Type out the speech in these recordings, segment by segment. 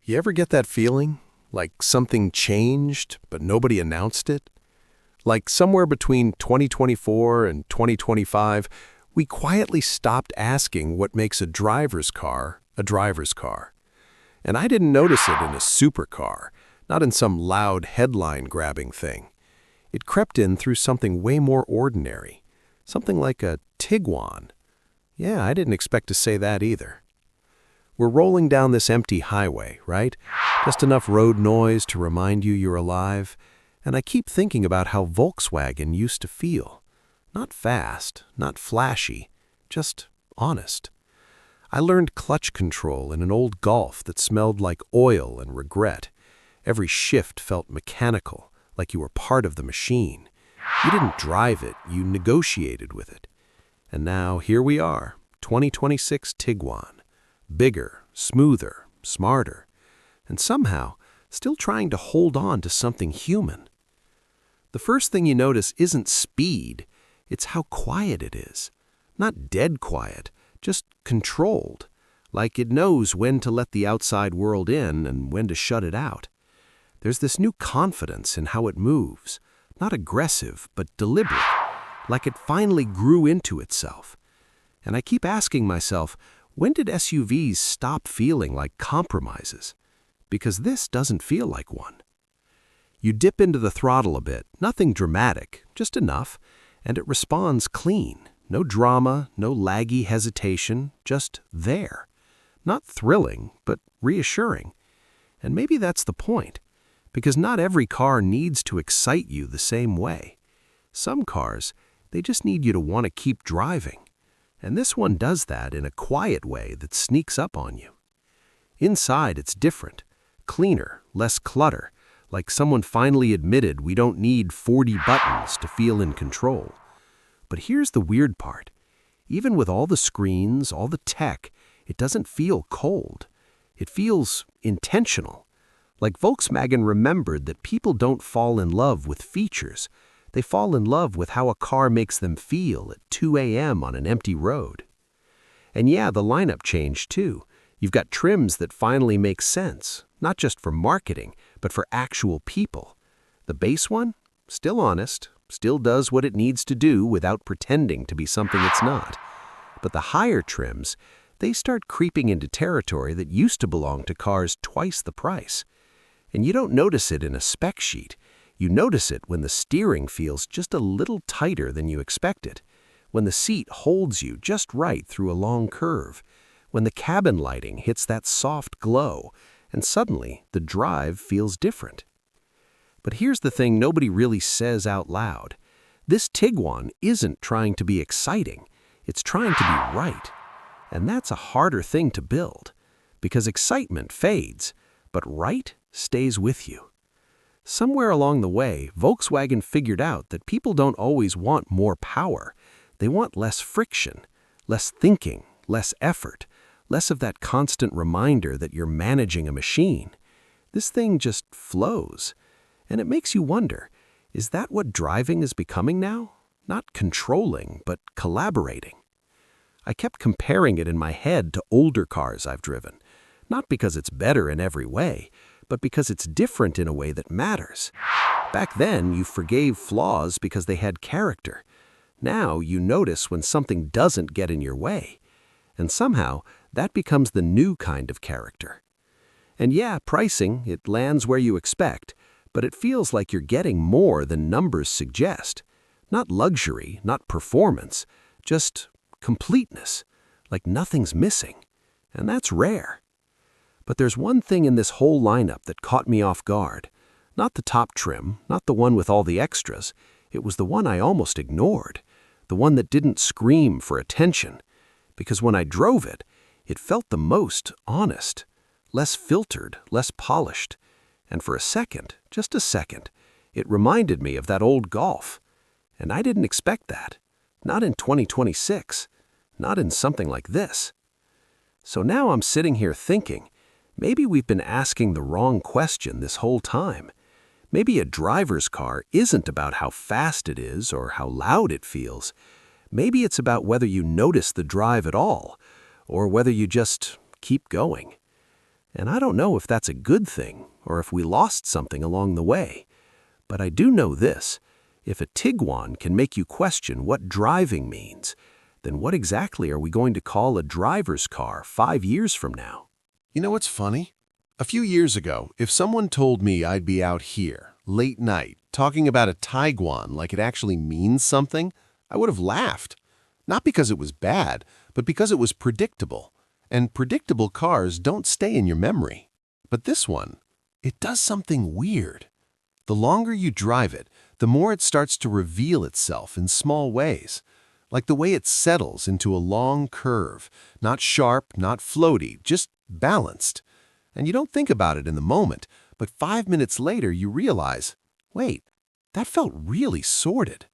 You ever get that feeling? Like something changed, but nobody announced it? Like somewhere between 2024 and 2025, we quietly stopped asking what makes a driver's car a driver's car. And I didn't notice it in a supercar, not in some loud headline-grabbing thing. It crept in through something way more ordinary, something like a Tiguan. Yeah, I didn't expect to say that either. We're rolling down this empty highway, right? Just enough road noise to remind you you're alive. And I keep thinking about how Volkswagen used to feel. Not fast, not flashy, just honest. I learned clutch control in an old Golf that smelled like oil and regret. Every shift felt mechanical, like you were part of the machine. You didn't drive it, you negotiated with it. And now here we are, 2026 Tiguan. Bigger, smoother, smarter, and somehow still trying to hold on to something human. The first thing you notice isn't speed, it's how quiet it is. Not dead quiet, just controlled, like it knows when to let the outside world in and when to shut it out. There's this new confidence in how it moves, not aggressive, but deliberate, like it finally grew into itself. And I keep asking myself, when did SUVs stop feeling like compromises? Because this doesn't feel like one. You dip into the throttle a bit, nothing dramatic, just enough, and it responds clean. No drama, no laggy hesitation, just there. Not thrilling, but reassuring. And maybe that's the point, because not every car needs to excite you the same way. Some cars, they just need you to want to keep driving. And this one does that in a quiet way that sneaks up on you. Inside, it's different, cleaner, less clutter, like someone finally admitted we don't need 40 buttons to feel in control. But here's the weird part. Even with all the screens, all the tech, it doesn't feel cold. It feels intentional. Like Volkswagen remembered that people don't fall in love with features. They fall in love with how a car makes them feel at 2 a.m. on an empty road. And yeah, the lineup changed too. You've got trims that finally make sense, not just for marketing, but for actual people. The base one? Still honest, still does what it needs to do without pretending to be something it's not. But the higher trims, they start creeping into territory that used to belong to cars twice the price. And you don't notice it in a spec sheet. You notice it when the steering feels just a little tighter than you expected, when the seat holds you just right through a long curve, when the cabin lighting hits that soft glow, and suddenly the drive feels different. But here's the thing nobody really says out loud. This Tiguan isn't trying to be exciting, it's trying to be right. And that's a harder thing to build, because excitement fades, but right stays with you. Somewhere along the way, Volkswagen figured out that people don't always want more power. They want less friction, less thinking, less effort, less of that constant reminder that you're managing a machine. This thing just flows. And it makes you wonder, is that what driving is becoming now? Not controlling, but collaborating. I kept comparing it in my head to older cars I've driven, not because it's better in every way, but because it's different in a way that matters. Back then, you forgave flaws because they had character. Now, you notice when something doesn't get in your way. And somehow, that becomes the new kind of character. And yeah, pricing, it lands where you expect, but it feels like you're getting more than numbers suggest. Not luxury, not performance, just completeness, like nothing's missing. And that's rare. But there's one thing in this whole lineup that caught me off guard. Not the top trim, not the one with all the extras. It was the one I almost ignored. The one that didn't scream for attention. Because when I drove it, it felt the most honest. Less filtered, less polished. And for a second, just a second, it reminded me of that old Golf. And I didn't expect that. Not in 2026. Not in something like this. So now I'm sitting here thinking, maybe we've been asking the wrong question this whole time. Maybe a driver's car isn't about how fast it is or how loud it feels. Maybe it's about whether you notice the drive at all, or whether you just keep going. And I don't know if that's a good thing or if we lost something along the way. But I do know this. If a Tiguan can make you question what driving means, then what exactly are we going to call a driver's car 5 years from now? You know what's funny? A few years ago, if someone told me I'd be out here, late night, talking about a Tiguan like it actually means something, I would have laughed. Not because it was bad, but because it was predictable. And predictable cars don't stay in your memory. But this one, it does something weird. The longer you drive it, the more it starts to reveal itself in small ways. Like the way it settles into a long curve, not sharp, not floaty, just balanced. And you don't think about it in the moment, but 5 minutes later you realize, wait, that felt really sorted.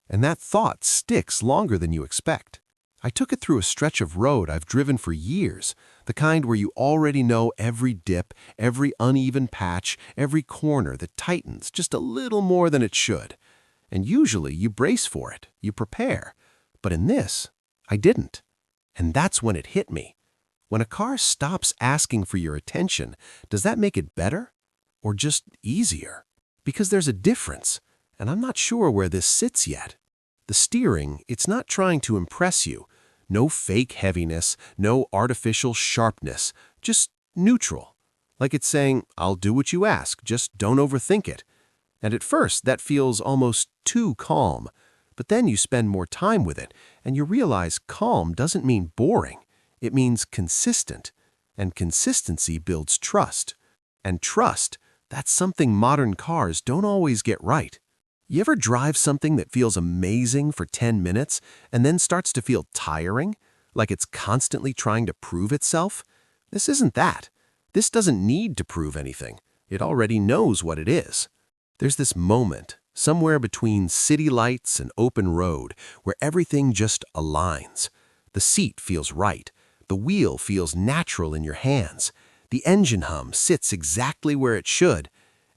And that thought sticks longer than you expect. I took it through a stretch of road I've driven for years, the kind where you already know every dip, every uneven patch, every corner that tightens just a little more than it should. And usually you brace for it, you prepare. But in this, I didn't. And that's when it hit me. When a car stops asking for your attention, does that make it better or just easier? Because there's a difference, and I'm not sure where this sits yet. The steering, it's not trying to impress you. No fake heaviness, no artificial sharpness, just neutral. Like it's saying, I'll do what you ask, just don't overthink it. And at first, that feels almost too calm. But then you spend more time with it, and you realize calm doesn't mean boring. It means consistent. And consistency builds trust. And trust, that's something modern cars don't always get right. You ever drive something that feels amazing for 10 minutes and then starts to feel tiring, like it's constantly trying to prove itself? This isn't that. This doesn't need to prove anything. It already knows what it is. There's this moment, somewhere between city lights and open road, where everything just aligns. The seat feels right. The wheel feels natural in your hands. The engine hum sits exactly where it should.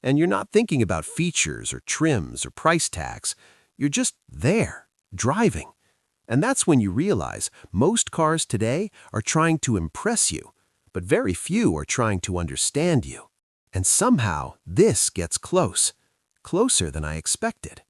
And you're not thinking about features or trims or price tags. You're just there, driving. And that's when you realize most cars today are trying to impress you, but very few are trying to understand you. And somehow this gets close, closer than I expected.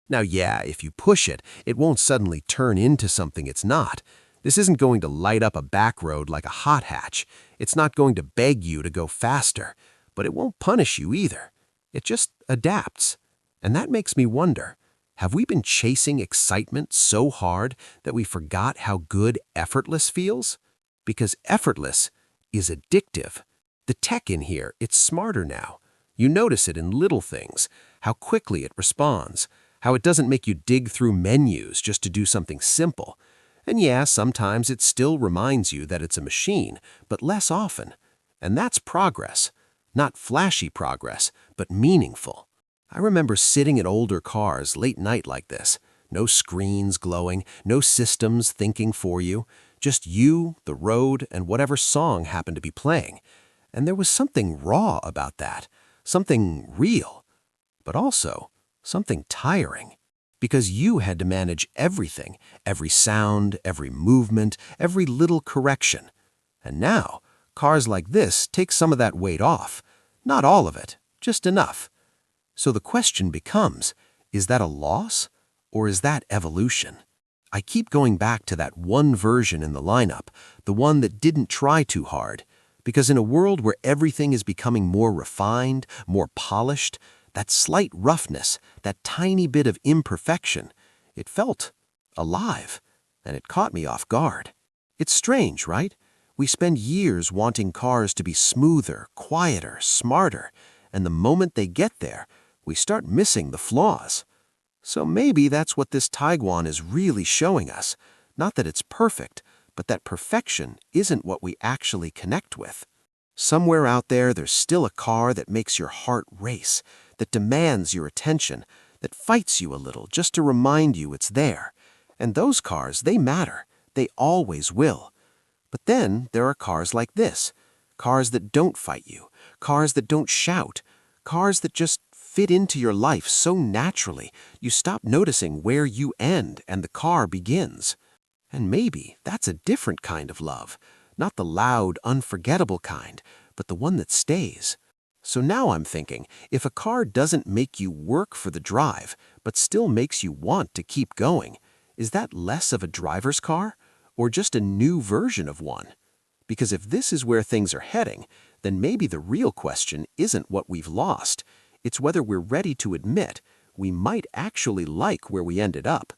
Now, yeah, if you push it, it won't suddenly turn into something it's not. This isn't going to light up a back road like a hot hatch. It's not going to beg you to go faster, but it won't punish you either. It just adapts. And that makes me wonder, have we been chasing excitement so hard that we forgot how good effortless feels? Because effortless is addictive. The tech in here, it's smarter now. You notice it in little things, how quickly it responds, how it doesn't make you dig through menus just to do something simple. And yeah, sometimes it still reminds you that it's a machine, but less often. And that's progress. Not flashy progress, but meaningful. I remember sitting in older cars late night like this. No screens glowing, no systems thinking for you. Just you, the road, and whatever song happened to be playing. And there was something raw about that. Something real. But also something tiring. Because you had to manage everything. Every sound, every movement, every little correction. And now, cars like this take some of that weight off. Not all of it, just enough. So the question becomes, is that a loss or is that evolution? I keep going back to that one version in the lineup, the one that didn't try too hard, because in a world where everything is becoming more refined, more polished, that slight roughness, that tiny bit of imperfection, it felt alive, and it caught me off guard. It's strange, right? We spend years wanting cars to be smoother, quieter, smarter, and the moment they get there, we start missing the flaws. So maybe that's what this Tiguan is really showing us. Not that it's perfect, but that perfection isn't what we actually connect with. Somewhere out there, there's still a car that makes your heart race, that demands your attention, that fights you a little just to remind you it's there. And those cars, they matter. They always will. But then there are cars like this, cars that don't fight you, cars that don't shout, cars that just fit into your life so naturally you stop noticing where you end and the car begins. And maybe that's a different kind of love, not the loud, unforgettable kind, but the one that stays. So now I'm thinking, if a car doesn't make you work for the drive, but still makes you want to keep going, is that less of a driver's car, or just a new version of one? Because if this is where things are heading, then maybe the real question isn't what we've lost. It's whether we're ready to admit we might actually like where we ended up.